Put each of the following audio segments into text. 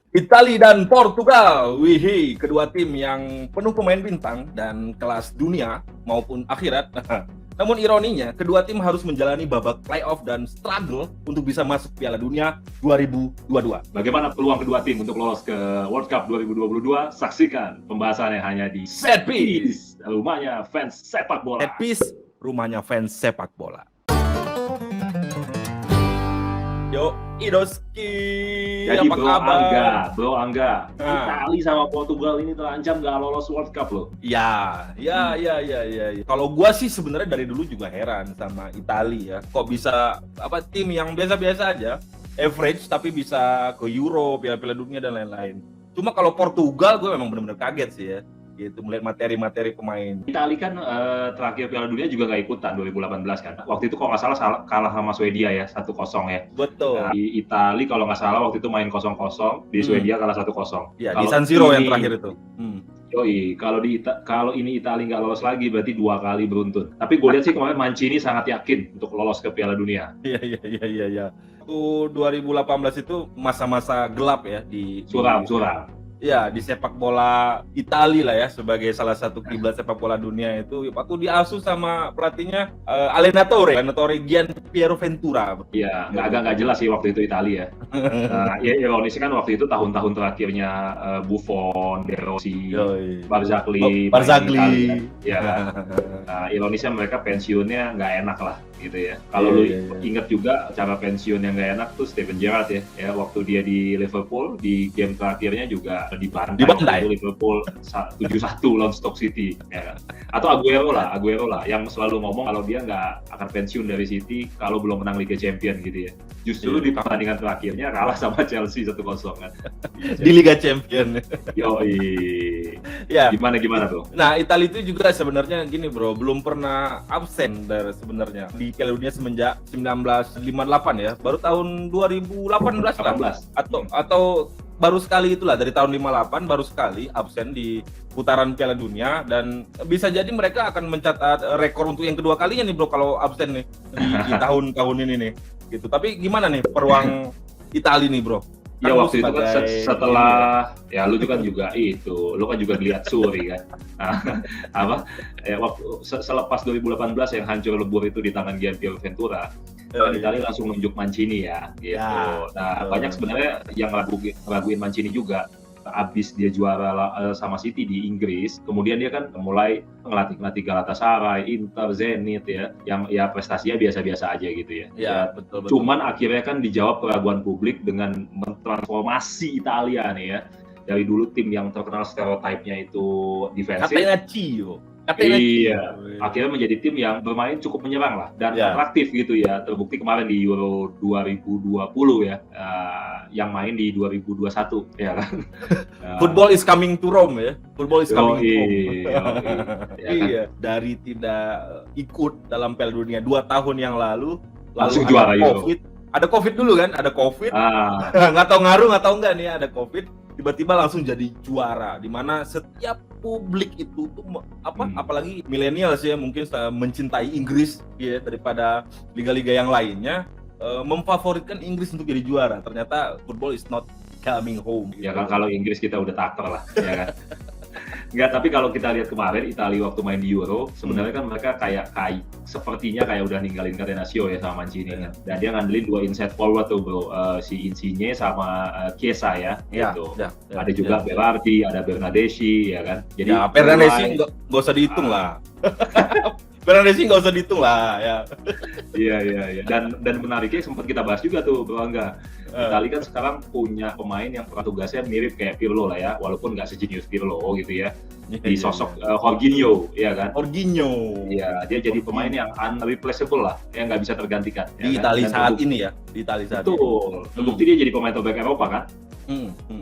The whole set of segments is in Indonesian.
Italia dan Portugal, wih, kedua tim yang penuh pemain bintang dan kelas dunia maupun akhirat. Namun ironinya, kedua tim harus menjalani babak playoff dan struggle untuk bisa masuk Piala Dunia 2022. Bagaimana peluang kedua tim untuk lolos ke World Cup 2022? Saksikan pembahasannya hanya di Set Piece, rumahnya fans sepak bola. Set Piece, rumahnya fans sepak bola. Yo, Idoski, Jadi apa kabar? Bro Angga, Italia sama Portugal ini terancam nggak lolos World Cup loh. Ya. Kalau gua sih sebenarnya dari dulu juga heran sama Italia ya. Kok bisa tim yang biasa-biasa aja, average tapi bisa ke Euro, Piala Dunia dan lain-lain. Cuma kalau Portugal gue memang benar-benar kaget sih ya. Gitu melihat materi-materi pemain. Italia kan terakhir Piala Dunia juga nggak ikutan 2018 kan. Waktu itu kalau nggak salah kalah sama Swedia ya 1-0 ya. Betul. Nah, di Italia kalau nggak salah waktu itu main 0-0, di Swedia kalah 1-0. Ya, di San Siro yang terakhir itu. Yoi, kalau ini Italia nggak lolos lagi berarti 2 kali beruntun. Tapi gue lihat sih kemarin Mancini sangat yakin untuk lolos ke Piala Dunia. Iya. Itu 2018 itu masa-masa gelap ya di Suram. Ya, di sepak bola Italia lah ya, sebagai salah satu kiblat sepak bola dunia itu. Waktu diasuh sama pelatihnya Allenatore Gian Piero Ventura. Iya, nggak jelas sih waktu itu Italia ya. Ya ironisnya kan waktu itu tahun-tahun terakhirnya Buffon, De Rossi, Barzagli. Ya kan. Nah, ironisnya mereka pensiunnya nggak enak lah gitu ya. Kalau lu inget juga cara pensiun yang nggak enak tuh Steven Gerrard ya, waktu dia di Liverpool di game terakhirnya juga dibantai. Liverpool 7-1 lawan Stoke City ya kan. Atau Aguero lah yang selalu ngomong kalau dia nggak akan pensiun dari City kalau belum menang Liga Champions gitu ya. Justru di pertandingan terakhirnya kalah sama Chelsea 1-0 kan. Di Liga Champions. Yoi. Ya. Gimana tuh? Nah, Italia itu juga sebenarnya gini bro, belum pernah absen dari sebenarnya di Piala Dunia semenjak 1958 ya, baru tahun 2018 lah. Atau baru sekali itulah dari tahun 58 baru sekali absen di putaran Piala Dunia, dan bisa jadi mereka akan mencatat rekor untuk yang kedua kalinya nih bro kalau absen nih di tahun-tahun ini nih gitu. Tapi gimana nih peluang Italia nih bro? Ya waktu itu kan setelah ya lu kan juga lihat Suri kan. Waktu selepas 2018 yang hancur lebur itu di tangan Gian Piero Ventura, Italia langsung nunjuk Mancini ya gitu. Nah, banyak sebenarnya yang raguin Mancini juga. Abis dia juara sama City di Inggris, kemudian dia kan mulai ngelatih Galatasaray, Inter, Zenit ya, yang ya prestasinya biasa-biasa aja gitu ya. Ya, betul. Cuman akhirnya kan dijawab keraguan publik dengan mentransformasi Italia nih ya. Dari dulu tim yang terkenal stereotipnya itu defensif. Iya, akhirnya menjadi tim yang bermain cukup menyerang lah dan atraktif gitu ya. Terbukti kemarin di Euro 2020 ya, yang main di 2021 ya kan. Football is coming to Rome ya. Football is coming to Rome. Iya, dari tidak ikut dalam Piala Dunia 2 tahun yang lalu langsung juara COVID. Ada COVID dulu kan, ada COVID. Nggak tahu ngaruh nggak tahu nggak nih ada COVID. Tiba-tiba langsung jadi juara, di mana setiap publik itu tuh apalagi milenial sih ya, mungkin mencintai Inggris ya daripada liga-liga yang lainnya, memfavoritkan Inggris untuk jadi juara. Ternyata football is not coming home. Ya kan, kalau Inggris kita udah taker lah, ya kan. Enggak, tapi kalau kita lihat kemarin Italia waktu main di Euro, sebenarnya kan mereka sepertinya kayak udah ninggalin Catenaccio ya sama Mancini kan. Dan dia ngandelin 2 inside forward tuh bro, si Insigne sama Chiesa ya, gitu. Ada juga Berardi, ada Bernardeschi ya kan. Jadi Bernardeschi nggak usah dihitung lah. Bernardeschi nggak usah dihitung lah ya. Iya. Dan menariknya sempat kita bahas juga tuh bro Angga. Italia kan sekarang punya pemain yang tugasnya mirip kayak Pirlo lah ya, walaupun nggak sejenius Pirlo gitu ya. Di sosok Jorginho, ya kan? Jorginho. Iya, dia jadi pemain yang unreplaceable lah, yang nggak bisa tergantikan. Di Italia saat ini ya, di Italia saat ini. Betul. Terbukti dia jadi pemain terbaik Eropa kan?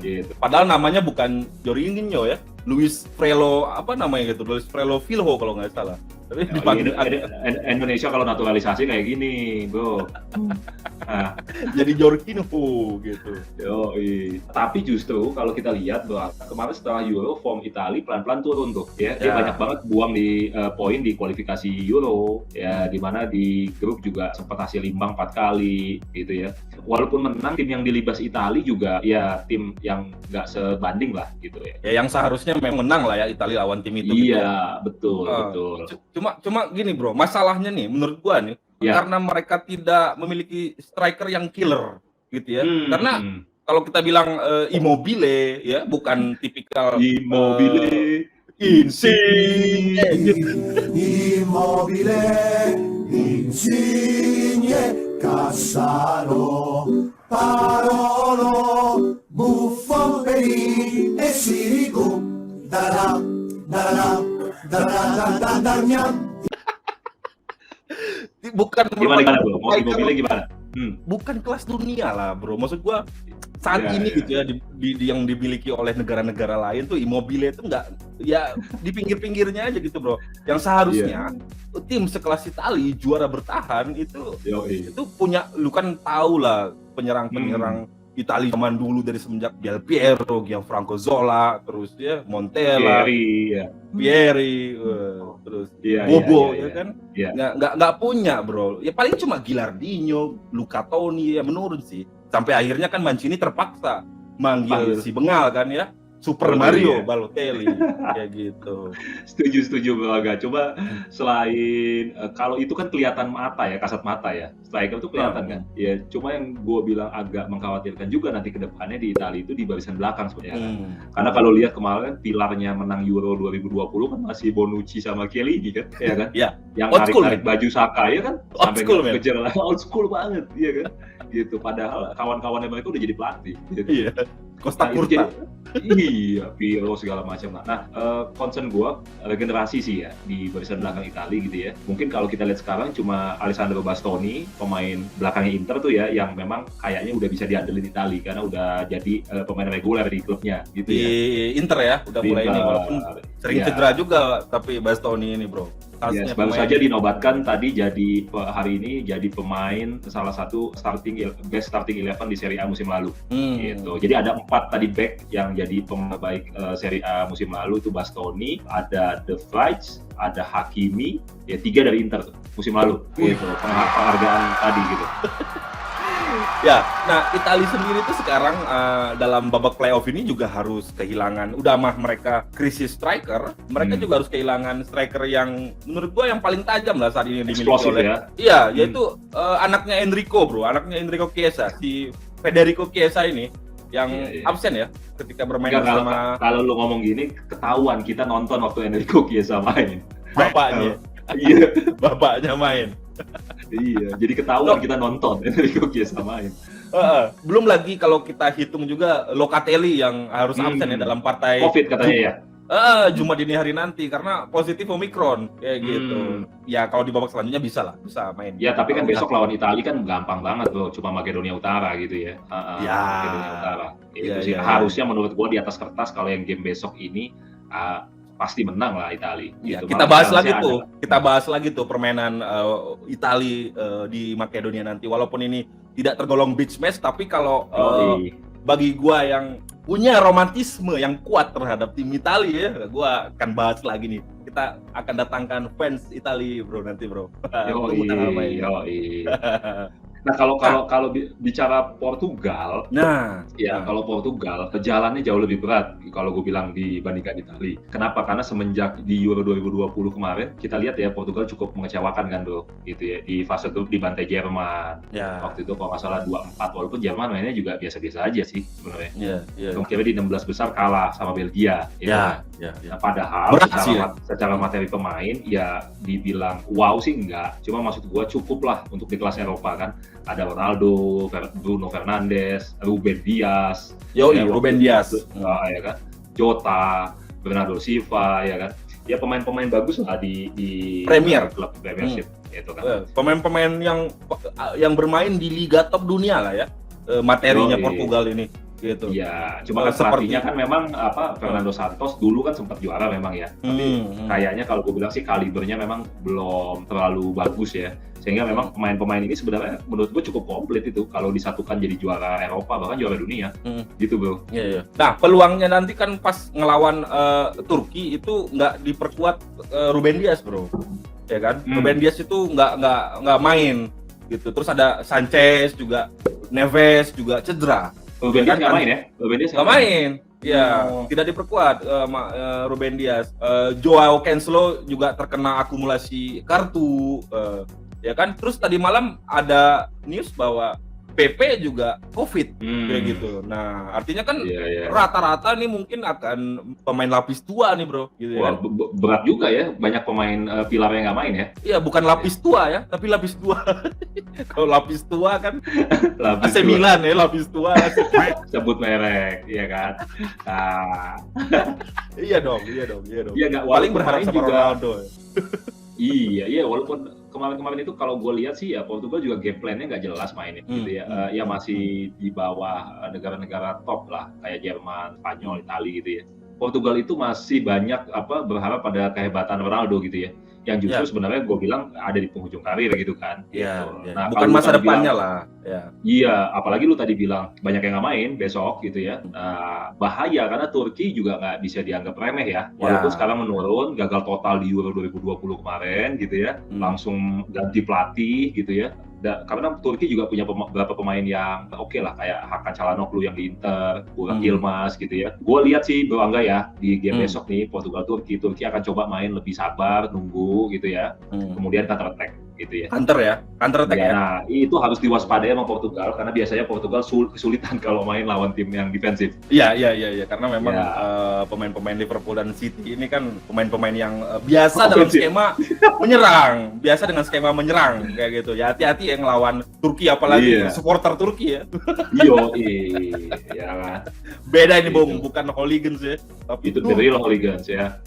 Gitu. Padahal namanya bukan Jorginho ya, Luis Frelo Filho kalau nggak salah. Tapi dipanggil Indonesia kalau naturalisasi kayak gini, bro. Nah, jadi Jorginho gitu. Yoi. Tapi justru kalau kita lihat bahwa kemarin setelah Euro form Italia pelan-pelan turun tuh, ya. Dia banyak banget buang di poin di kualifikasi Euro, ya, di mana di grup juga sempat hasil imbang 4 kali, gitu ya. Walaupun menang, tim yang dilibas Italia juga ya tim yang nggak sebanding lah, gitu ya. Ya yang seharusnya memang menang lah ya Italia lawan tim itu. Iya, gitu ya. betul. Cuma gini bro, masalahnya nih menurut gua nih, karena mereka tidak memiliki striker yang killer gitu ya. Karena kalau kita bilang Immobile ya, bukan tipikal Immobile, Insigne, Cassano, Parolo, Buffon, Pelini e Sirigu, bukan gimana bro? Mau Immobile gimana? Bukan kelas dunia lah bro. Maksud gua saat ini gitu ya yang dimiliki oleh negara-negara lain tuh Immobile itu enggak ya di pinggir-pinggirnya aja gitu bro. Yang seharusnya tim sekelas Italia juara bertahan itu punya, lu kan tahu lah penyerang-penyerang Italia zaman dulu dari semenjak Del Piero, Gianfranco Zola, terus ya Montella, Pieri, terus Bobo ya kan, nggak punya bro. Ya paling cuma Gilardino, Luca Toni ya menurun sih. Sampai akhirnya kan Mancini terpaksa manggil si Bengal kan ya, Super Mario Balotelli kayak gitu. Setuju Bang. Coba selain kalau itu kan kelihatan mata ya, kasat mata ya. Striker itu kelihatan kan. Ya cuma yang gue bilang agak mengkhawatirkan juga nanti ke depannya di Italia itu di barisan belakang sebenarnya. Karena kalau lihat kemarin pilarnya menang Euro 2020 kan masih Bonucci sama Chiellini kan, ya kan? Yang tarik baju Saka ya kan, sampai kejar old school banget, ya kan? Gitu. Padahal kawan-kawannya mereka udah jadi pelatih. Gitu. Iya. Costa Curta. Iya, Pirlo segala macam. Nah, concern gue regenerasi sih ya di barisan belakang Italia gitu ya. Mungkin kalau kita lihat sekarang cuma Alessandro Bastoni, pemain belakangnya Inter tuh ya, yang memang kayaknya udah bisa diandelin Italia karena udah jadi pemain reguler di klubnya gitu ya. Di Inter ya, udah mulai ini walaupun sering cedera juga, tapi Bastoni ini bro. Yes, baru saja dinobatkan tadi jadi hari ini jadi pemain salah satu best starting 11 di Serie A musim lalu. Gitu. Jadi ada 4 tadi back yang jadi pemain baik Serie A musim lalu itu Bastoni, ada De Vrij, ada Hakimi, ya 3 dari Inter tuh musim lalu. Gitu. Penghargaan tadi gitu. Ya, nah Italia sendiri tuh sekarang dalam babak playoff ini juga harus kehilangan, udah mah mereka krisis striker, mereka juga harus kehilangan striker yang menurut gua yang paling tajam lah saat ini dimiliki oleh yaitu anaknya Enrico bro, anaknya Enrico Chiesa, si Federico Chiesa ini yang absen ya ketika bermain bersama. Kalau lu ngomong gini ketahuan kita nonton waktu Enrico Chiesa main. Bapaknya. Bapaknya main. Iya, jadi ketahuan kita nonton Enrico Chiesa main. Belum lagi kalau kita hitung juga Locatelli yang harus absen ya dalam partai COVID katanya ya. Jumat dini hari nanti karena positif Omicron kayak gitu. Ya kalau di babak selanjutnya bisa main. Ya tapi kan besok lawan Italia kan gampang banget loh, cuma Makedonia Utara gitu ya. Makedonia Utara. Itu sih harusnya menurut gua di atas kertas kalau yang game besok ini pasti menang lah Italia. Ya, gitu. Kita bahas lagi tuh permainan Italia di Makedonia nanti. Walaupun ini tidak tergolong beach match, tapi kalau bagi gua yang punya romantisme yang kuat terhadap tim Italia, gua akan bahas lagi nih. Kita akan datangkan fans Italia bro nanti bro. Nah kalau bicara Portugal, kalau Portugal jalannya jauh lebih berat kalau gue bilang dibandingkan Italia. Kenapa? Karena semenjak di Euro 2020 kemarin kita lihat ya Portugal cukup mengecewakan kan bro, gitu ya di fase itu dibantai Jerman. Waktu itu kalau nggak salah 2-4 walaupun Jerman mainnya juga biasa-biasa aja sih sebenarnya. Kira-kira di 16 besar kalah sama Belgia. Nah, padahal secara materi pemain ya dibilang wow sih enggak. Cuma maksud gue cukup lah untuk di kelas Eropa kan. Ada Ronaldo, Bruno Fernandes, Ruben Dias, Ruben Dias, ya kan, Jota, Bernardo Silva, ya kan, ya pemain-pemain bagus lah di Premier klub Premiership, gitu kan. Pemain-pemain yang bermain di liga top dunia lah ya, materinya Portugal ini. gitu. Iya, cuma kan pelatihnya kan memang Fernando Santos dulu kan sempat juara memang ya. Tapi kayaknya kalau gue bilang sih kalibernya memang belum terlalu bagus ya. Sehingga memang pemain-pemain ini sebenarnya menurut gue cukup komplit itu kalau disatukan jadi juara Eropa bahkan juara dunia. Gitu, Bro. Iya. Nah, peluangnya nanti kan pas ngelawan Turki itu nggak diperkuat Ruben Dias, Bro. Ya kan? Ruben Dias itu nggak main gitu. Terus ada Sanchez juga, Neves juga cedera. Ruben Dias nggak main ya? Ruben Dias nggak main. Ya, tidak diperkuat Ruben Dias. Joao Cancelo juga terkena akumulasi kartu. Ya kan? Terus tadi malam ada news bahwa PP juga COVID kayak gitu. Nah, artinya kan rata-rata nih mungkin akan pemain lapis tua nih, Bro. Gitu. Wah, berat juga ya, banyak pemain pilar yang nggak main ya. Iya, bukan lapis tua ya, tapi lapis tua. Kalau lapis tua kan lapis AC Milan ya, lapis tua. Sebut merek, iya kan. Nah. Iya dong. Iya, paling berharap sama juga Ronaldo. Iya, walaupun kemarin itu kalau gue lihat sih ya Portugal juga game plan-nya nggak jelas mainnya gitu ya. Ya masih di bawah negara-negara top lah kayak Jerman, Spanyol, Italia gitu ya. Portugal itu masih banyak berharap pada kehebatan Ronaldo gitu ya. Yang justru sebenarnya gue bilang ada di penghujung karir gitu kan. Iya. Gitu. Nah, bukan masa depannya lah. Ya. Iya, apalagi lu tadi bilang banyak yang nggak main besok gitu ya. Nah, bahaya karena Turki juga nggak bisa dianggap remeh ya. Walaupun sekarang menurun, gagal total di Euro 2020 kemarin gitu ya. Langsung ganti pelatih gitu ya. Karena Turki juga punya beberapa pemain yang oke lah, kayak Hakan Çalhanoğlu yang di Inter, Burak Yilmaz gitu ya. Gue lihat sih Bro Angga ya di game besok nih Portugal-Turki akan coba main lebih sabar, nunggu gitu ya. Kemudian counter attack gitu ya. Counter attack ya. Nah, itu harus diwaspadai sama Portugal karena biasanya Portugal kesulitan kalau main lawan tim yang defensif. Iya, karena memang pemain-pemain Liverpool dan City ini kan pemain-pemain yang biasa dalam skema menyerang, kayak gitu. Ya hati-hati yang lawan Turki apalagi supporter Turki ya. Iya kan. Beda ini bukan hooligans ya, tapi itu the real hooligans ya.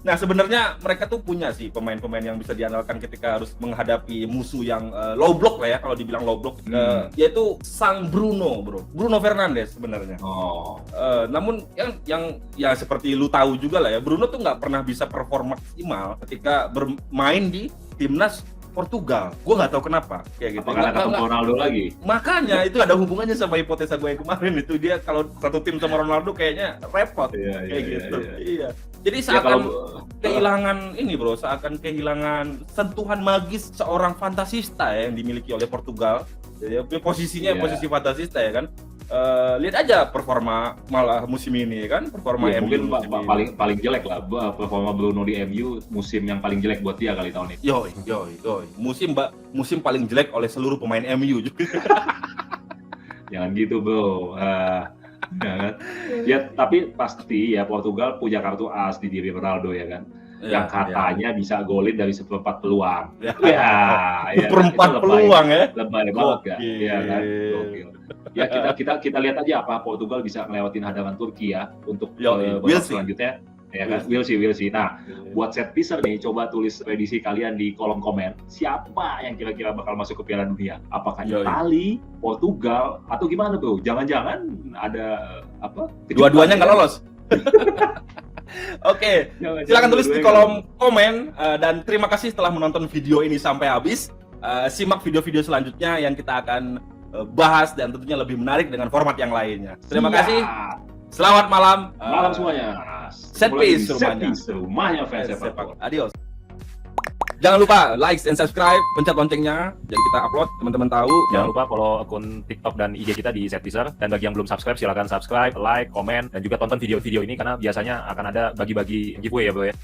Nah, sebenarnya mereka tuh punya sih pemain-pemain yang bisa diandalkan ketika harus menghadapi musuh yang low block lah ya, kalau dibilang low block, yaitu sang Bruno Fernandes sebenarnya. Namun yang seperti lu tahu juga lah ya, Bruno tuh nggak pernah bisa perform maksimal ketika bermain di timnas Portugal. Gue nggak tahu kenapa kayak gitu. Apakah ketemu Ronaldo lagi? Makanya itu ada hubungannya sama hipotesa gue yang kemarin itu, dia kalau satu tim sama Ronaldo kayaknya repot gitu. Iya. Jadi seakan kehilangan ini, Bro, seakan kehilangan sentuhan magis seorang fantasista ya, yang dimiliki oleh Portugal. Jadi posisinya posisi fantasista ya kan. Lihat aja performa malah musim ini kan, performa MU mungkin paling jelek lah performa Bruno di MU, musim yang paling jelek buat dia kali tahun ini. Yoi. Musim paling jelek oleh seluruh pemain MU juga. Jangan gitu, Bro. Ya, tapi pasti ya Portugal punya kartu as di diri Ronaldo ya kan. Yang katanya bisa golin dari seperempat peluang. Seperempat peluang ya. Lebay banget kan. Iya kan. Gokil. Ya kita lihat aja apa Portugal bisa ngelewatin hadangan Turki ya untuk babak selanjutnya. Ya kan, we'll see. Nah, buat set piecer nih, coba tulis prediksi kalian di kolom komen. Siapa yang kira-kira bakal masuk ke Piala Dunia? Apakah Italia, Portugal, atau gimana, Bro? Jangan-jangan ada dua-duanya nggak lolos. Oke, silakan tulis di kolom komen dan terima kasih telah menonton video ini sampai habis. Simak video-video selanjutnya yang kita akan bahas dan tentunya lebih menarik dengan format yang lainnya. Terima kasih. Selamat malam. Malam semuanya. Set piece rumahnya fans sepak bola. Adios. Jangan lupa like and subscribe, pencet loncengnya jadi kita upload teman-teman tahu. Jangan lupa follow akun TikTok dan IG kita di Set Piecer, dan bagi yang belum subscribe silakan subscribe, like, komen, dan juga tonton video-video ini karena biasanya akan ada bagi-bagi giveaway ya, Bro ya.